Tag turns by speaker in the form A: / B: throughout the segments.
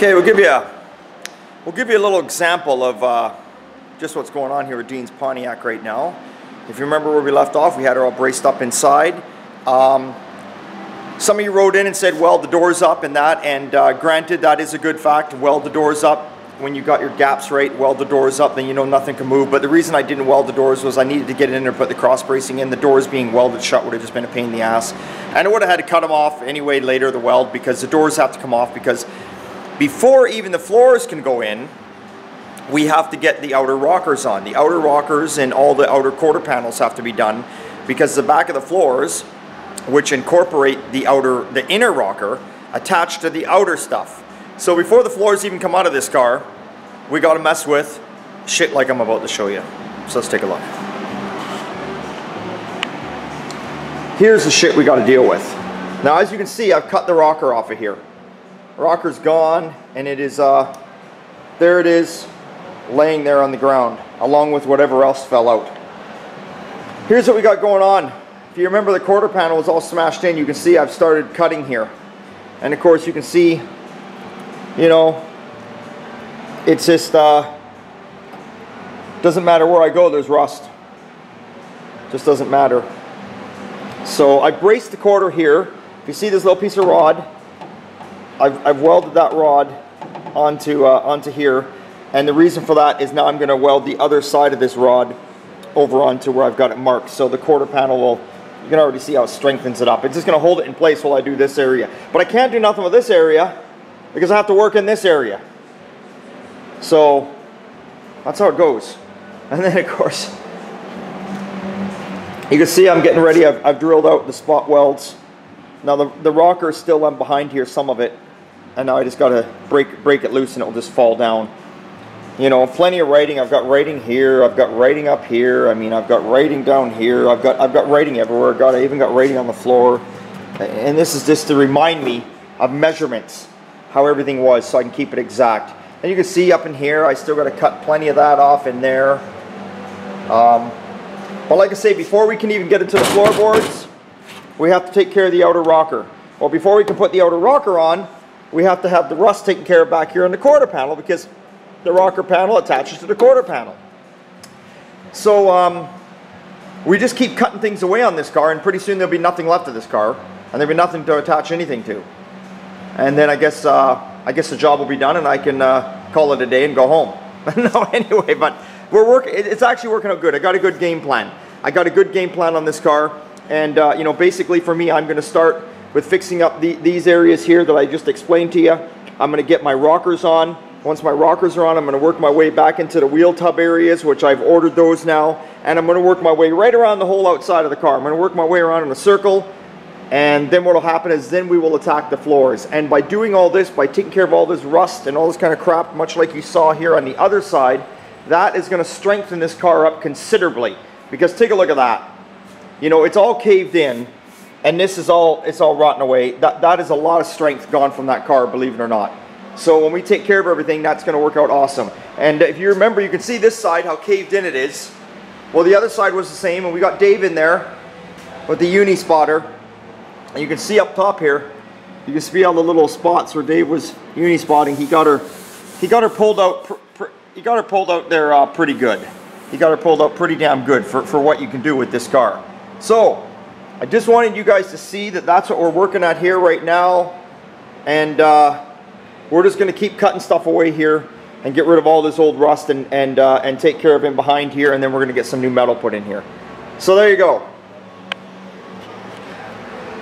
A: Okay, we'll give you a little example of just what's going on here with Dean's Pontiac right now. If you remember where we left off, we had her all braced up inside. Some of you wrote in and said weld the doors up and that, and granted, that is a good fact. Weld the doors up when you got your gaps right. Weld the doors up, then you know nothing can move. But the reason I didn't weld the doors was I needed to get it in there, put the cross bracing in. The doors being welded shut would have just been a pain in the ass, and I would have had to cut them off anyway later, the weld, because the doors have to come off, because before even the floors can go in, we have to get the outer rockers on. The outer rockers and all the outer quarter panels have to be done, because the back of the floors, which incorporate the inner rocker, attached to the outer stuff. So before the floors even come out of this car, we got to mess with shit like I'm about to show you. So let's take a look. Here's the shit we got to deal with. Now, as you can see, I've cut the rocker off of here. Rocker's gone, and it is there it is, laying there on the ground, along with whatever else fell out. Here's what we got going on. If you remember, the quarter panel was all smashed in. You can see I've started cutting here, and of course you can see, you know, it's just doesn't matter where I go, there's rust. Just doesn't matter. So I braced the quarter here. If you see this little piece of rod, I've welded that rod onto here, and the reason for that is now I'm going to weld the other side of this rod over onto where I've got it marked. So the quarter panel will, you can already see how it strengthens it up. It's just going to hold it in place while I do this area. But I can't do nothing with this area because I have to work in this area. So that's how it goes. And then of course, you can see I'm getting ready. I've drilled out the spot welds. Now the rocker is still on behind here, some of it, and now I just got to break it loose and it will just fall down. You know, plenty of writing. I've got writing here. I've got writing up here. I mean, I've got writing down here. I've got writing everywhere. I even got writing on the floor. And this is just to remind me of measurements, how everything was, so I can keep it exact. And you can see up in here, I still got to cut plenty of that off in there. But like I say, before we can even get into the floorboards, we have to take care of the outer rocker. Well, before we can put the outer rocker on, we have to have the rust taken care of back here on the quarter panel, because the rocker panel attaches to the quarter panel. So we just keep cutting things away on this car, and pretty soon there'll be nothing left of this car, and there'll be nothing to attach anything to. And then I guess the job will be done, and I can call it a day and go home. No, anyway, but it's actually working out good. I got a good game plan. I got a good game plan on this car, and you know, basically for me, I'm going to start with fixing up these areas here that I just explained to you. I'm going to get my rockers on. Once my rockers are on, I'm going to work my way back into the wheel tub areas, which I've ordered those now, and I'm going to work my way right around the whole outside of the car. I'm going to work my way around in a circle, and then what will happen is then we will attack the floors. And by doing all this, by taking care of all this rust and all this kind of crap, much like you saw here on the other side, that is going to strengthen this car up considerably. Because take a look at that. You know, it's all caved in, and this is all, it's all rotten away. That is a lot of strength gone from that car, believe it or not. So when we take care of everything, that's going to work out awesome. And if you remember, you can see this side, how caved in it is. Well, the other side was the same, and we got Dave in there with the uni spotter. And you can see up top here, you can see all the little spots where Dave was uni spotting. He got her pulled out. He got her pulled out there pretty good. He got her pulled out pretty damn good for what you can do with this car. So I just wanted you guys to see that that's what we're working at here right now, and we're just going to keep cutting stuff away here and get rid of all this old rust and take care of him behind here, and then we're going to get some new metal put in here. So there you go.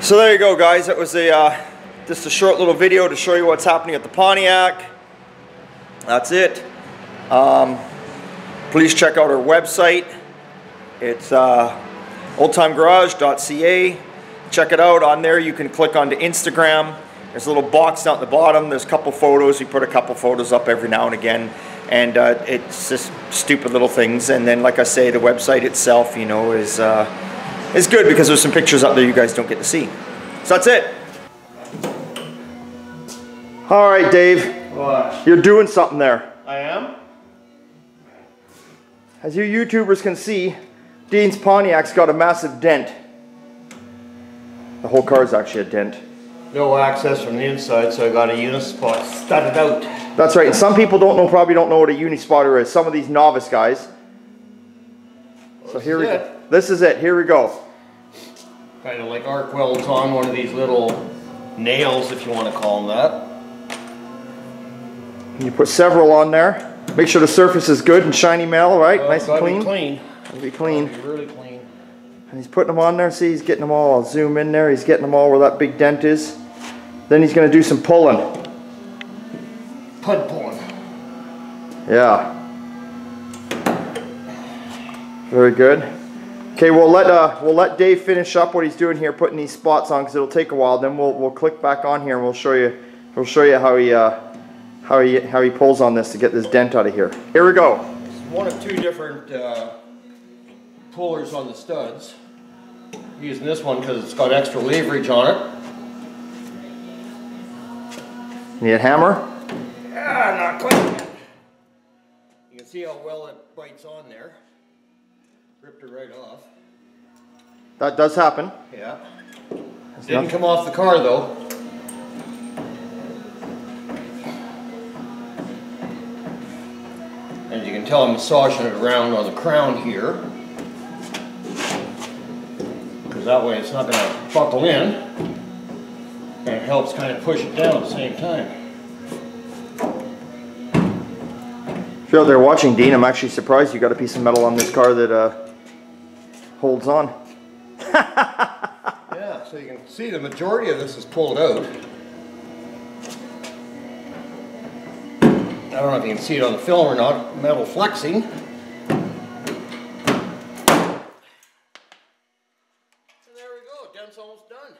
A: So there you go, guys. That was just a short little video to show you what's happening at the Pontiac. That's it. Please check out our website. It's oldtimegarage.ca. Check it out. On there you can click onto Instagram. There's a little box down at the bottom. There's a couple photos. We put a couple photos up every now and again, and it's just stupid little things. And then, like I say, the website itself, you know, is good because there's some pictures up there you guys don't get to see. So that's it. All right, Dave.
B: What?
A: You're doing something there.
B: I am?
A: As you YouTubers can see, Dean's Pontiac's got a massive dent. The whole car's actually a dent.
B: no access from the inside, so I got a Unispot studded out.
A: That's right. And some people probably don't know what a Unispotter is. Some of these novice guys. So here we go. This is it. Here we go.
B: Kind of like arc welds on one of these little nails, if you want to call them that.
A: And you put several on there. Make sure the surface is good and shiny metal, right? Nice and clean.
B: Clean.
A: Be clean.
B: Be really clean.
A: And he's putting them on there. See, he's getting them all. I'll zoom in there. He's getting them all where that big dent is. Then he's going to do some pulling.
B: Pud pulling.
A: Yeah. Very good. Okay, we'll let Dave finish up what he's doing here, putting these spots on, because it'll take a while. Then we'll click back on here and we'll show you how he pulls on this to get this dent out of here. Here we go.
B: It's one of two different pullers on the studs. I'm using this one because it's got extra leverage on it.
A: Need a hammer?
B: Not quite yet. You can see how well it bites on there. Ripped it right off.
A: That does happen.
B: Yeah. Didn't come off the car though. As you can tell, I'm massaging it around on the crown here. Because that way it's not going to buckle in. And it helps kind of push it down at the same time.
A: If you're out there watching, Dean, I'm actually surprised you got a piece of metal on this car that holds on.
B: Yeah, so you can see the majority of this is pulled out. I don't know if you can see it on the film or not, metal flexing. And there we go, dent's almost done.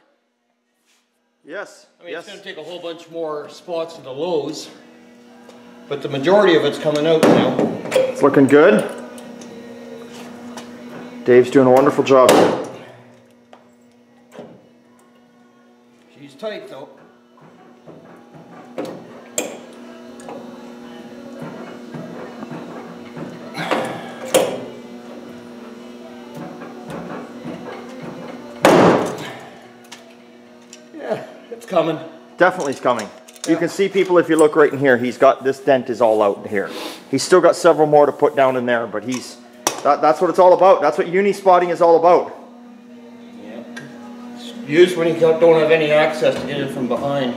A: Yes.
B: I mean, it's going to take a whole bunch more spots to the lows, but the majority of it's coming out now.
A: It's looking good. Dave's doing a wonderful job.
B: She's tight though. Yeah, it's coming.
A: Definitely it's coming.
B: Yeah.
A: You can see, people, if you look right in here, he's got this dent is all out in here. He's still got several more to put down in there, but that's what it's all about. That's what uni-spotting is all about.
B: Yeah. It's used when you don't have any access to get in from behind.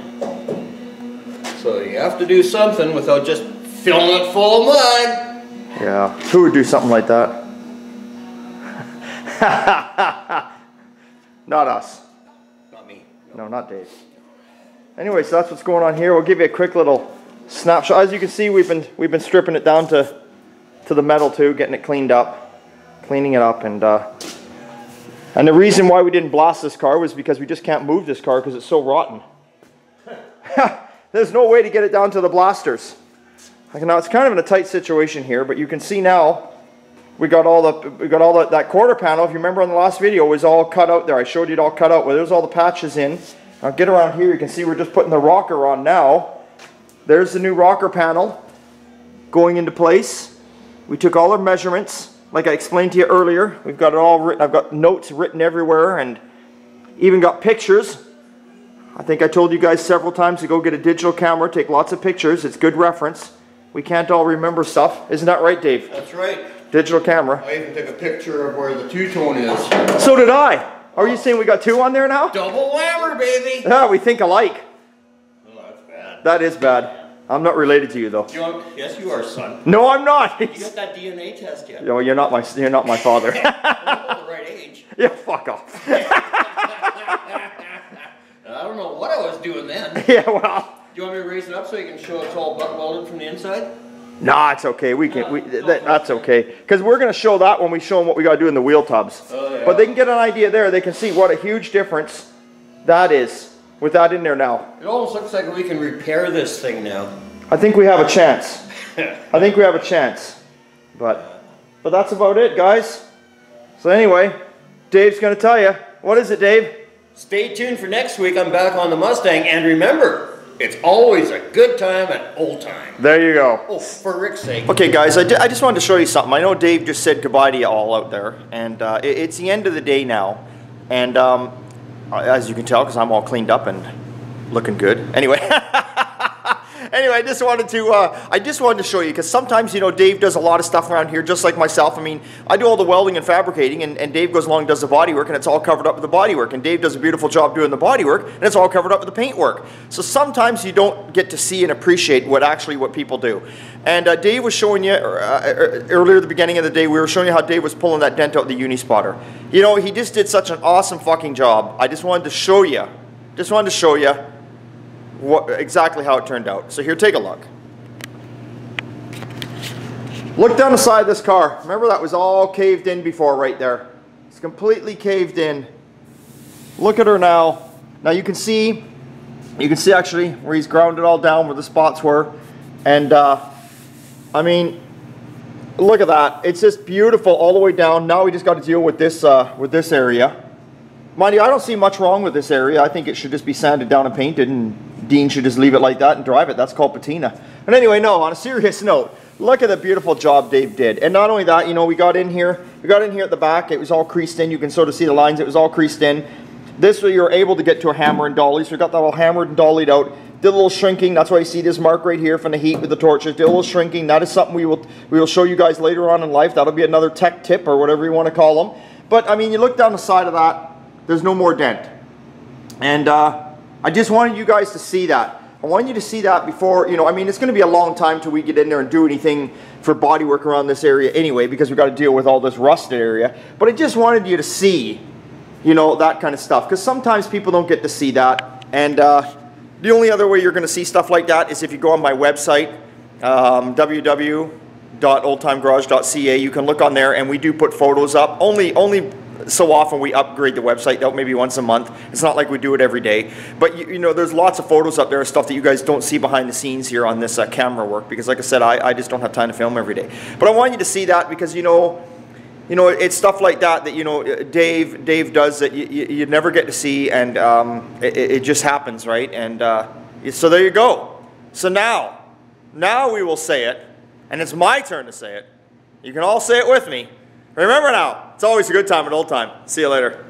B: So you have to do something without just filling it full of mud.
A: Yeah. Who would do something like that? Not us.
B: Not me.
A: No, not Dave. Anyway, so that's what's going on here. We'll give you a quick little snapshot. As you can see, we've been stripping it down to the metal too, getting it cleaned up, cleaning it up, and the reason why we didn't blast this car was because we just can't move this car because it's so rotten. There's no way to get it down to the blasters. Like, now it's kind of in a tight situation here, but you can see now we got all that quarter panel. If you remember on the last video, it was all cut out there. I showed you it all cut out where there's all the patches in. Now get around here, you can see we're just putting the rocker on now. There's the new rocker panel going into place. We took all our measurements, like I explained to you earlier. We've got it all written. I've got notes written everywhere and even got pictures. I think I told you guys several times to go get a digital camera, take lots of pictures. It's good reference. We can't all remember stuff. Isn't that right, Dave?
B: That's right.
A: Digital camera.
B: I even took a picture of where the two-tone is.
A: So did I. Are you saying we got two on there now?
B: Double whammer, baby.
A: Yeah, we think alike.
B: Oh, that's bad.
A: That is bad. I'm not related to you though.
B: Yes, you are, son.
A: No, I'm not.
B: You got that DNA test yet?
A: No, you're not my father.
B: I'm the right age.
A: Yeah, fuck off.
B: I don't know what I was doing then.
A: Yeah, well.
B: Do you want me to raise it up so you can show it's all butt welded from the inside?
A: Nah, it's okay. We can. That's okay. Because we're going to show that when we show them what we got to do in the wheel tubs.
B: Oh, yeah.
A: But they can get an idea there. They can see what a huge difference that is with that in there now.
B: It almost looks like we can repair this thing now.
A: I think we have a chance. I think we have a chance. But that's about it, guys. So anyway, Dave's going to tell you. What is it, Dave?
B: Stay tuned for next week. I'm back on the Mustang. And remember, it's always a good time at old time.
A: There you go.
B: Oh, for Rick's sake.
A: Okay, guys, I just wanted to show you something. I know Dave just said goodbye to you all out there. And it's the end of the day now. And as you can tell, because I'm all cleaned up and looking good. Anyway. Anyway, I just wanted to show you, because sometimes, you know, Dave does a lot of stuff around here, just like myself. I mean, I do all the welding and fabricating, and Dave goes along and does the bodywork, and it's all covered up with the bodywork. And Dave does a beautiful job doing the bodywork, and it's all covered up with the paintwork. So sometimes you don't get to see and appreciate what people do. And Dave was showing you, earlier at the beginning of the day, we were showing you how Dave was pulling that dent out the uni spotter. You know, he just did such an awesome fucking job. I just wanted to show you, exactly how it turned out. So here, take a look. Look down the side of this car. Remember, that was all caved in before right there. It's completely caved in. Look at her now. Now you can see actually where he's ground it all down, where the spots were. And I mean, look at that. It's just beautiful all the way down. Now we just got to deal with this area. Mind you, I don't see much wrong with this area. I think it should just be sanded down and painted, and Dean should just leave it like that and drive it. That's called patina. And anyway, no, on a serious note, look at the beautiful job Dave did. And not only that, you know, we got in here at the back. It was all creased in. You can sort of see the lines. It was all creased in. This way you're able to get to a hammer and dolly. So we got that all hammered and dollied out. Did a little shrinking. That's why you see this mark right here from the heat with the torches. Did a little shrinking. That is something we will show you guys later on in life. That'll be another tech tip or whatever you want to call them. But I mean, you look down the side of that. There's no more dent. And I just wanted you guys to see that. I want you to see that before, you know, I mean, it's going to be a long time till we get in there and do anything for body work around this area anyway, because we've got to deal with all this rusted area. But I just wanted you to see, you know, that kind of stuff, because sometimes people don't get to see that. And the only other way you're going to see stuff like that is if you go on my website, www.oldtimegarage.ca. You can look on there, and we do put photos up. Only so often we upgrade the website out, maybe once a month. It's not like we do it every day. But you know, there's lots of photos up there of stuff that you guys don't see behind the scenes here on this camera work, because like I said, I just don't have time to film every day. But I want you to see that, because you know, it's stuff like that you know Dave does that you never get to see, and it just happens, right? And so there you go. So now we will say it, and it's my turn to say it. You can all say it with me. Remember now, it's always a good time at Old Time. See you later.